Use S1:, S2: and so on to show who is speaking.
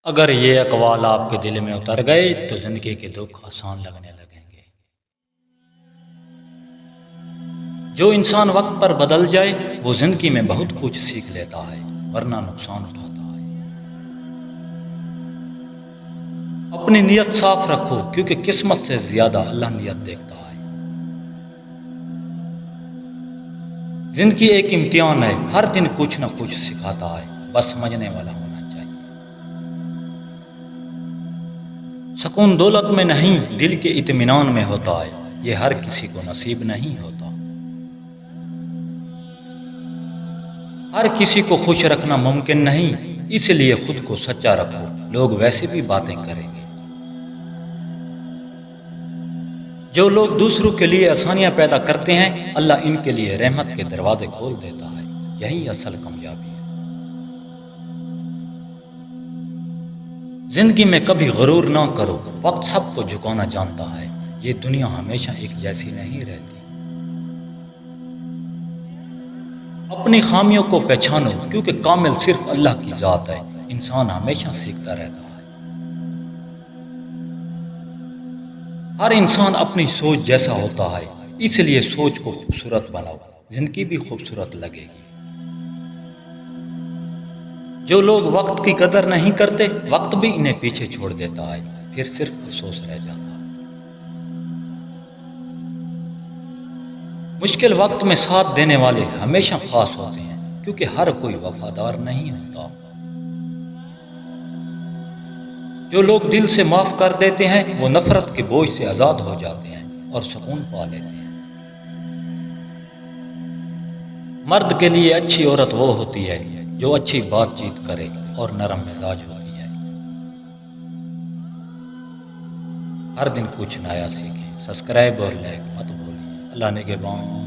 S1: اگر یہ اقوال آپ کے دل میں اتر گئے تو زندگی کے دکھ آسان لگنے لگیں گے۔ جو انسان وقت پر بدل جائے وہ زندگی میں بہت کچھ سیکھ لیتا ہے ورنہ نقصان اٹھاتا ہے۔ اپنی نیت صاف رکھو کیونکہ قسمت سے زیادہ اللہ نیت دیکھتا ہے۔ زندگی ایک امتحان ہے، ہر دن کچھ نہ کچھ سکھاتا ہے، بس سمجھنے والا ہونا چاہیے۔ سکون دولت میں نہیں دل کے اطمینان میں ہوتا ہے، یہ ہر کسی کو نصیب نہیں ہوتا۔ ہر کسی کو خوش رکھنا ممکن نہیں، اس لیے خود کو سچا رکھو، لوگ ویسے بھی باتیں کریں گے۔ جو لوگ دوسروں کے لیے آسانیاں پیدا کرتے ہیں اللہ ان کے لیے رحمت کے دروازے کھول دیتا ہے، یہی اصل کامیابی ہے۔ زندگی میں کبھی غرور نہ کرو، وقت سب کو جھکانا جانتا ہے، یہ دنیا ہمیشہ ایک جیسی نہیں رہتی۔ اپنی خامیوں کو پہچانو کیونکہ کامل صرف اللہ کی ذات ہے، انسان ہمیشہ سیکھتا رہتا ہے۔ ہر انسان اپنی سوچ جیسا ہوتا ہے، اس لیے سوچ کو خوبصورت بناؤ، زندگی بھی خوبصورت لگے گی۔ جو لوگ وقت کی قدر نہیں کرتے وقت بھی انہیں پیچھے چھوڑ دیتا ہے، پھر صرف افسوس رہ جاتا ہے۔ مشکل وقت میں ساتھ دینے والے ہمیشہ خاص ہوتے ہیں کیونکہ ہر کوئی وفادار نہیں ہوتا۔ جو لوگ دل سے معاف کر دیتے ہیں وہ نفرت کے بوجھ سے آزاد ہو جاتے ہیں اور سکون پا لیتے ہیں۔ مرد کے لیے اچھی عورت وہ ہوتی ہے جو اچھی بات چیت کرے اور نرم مزاج ہوتی ہے۔ ہر دن کچھ نیا سیکھیں، سبسکرائب اور لائک مت بھولیے۔ اللہ نگہبان۔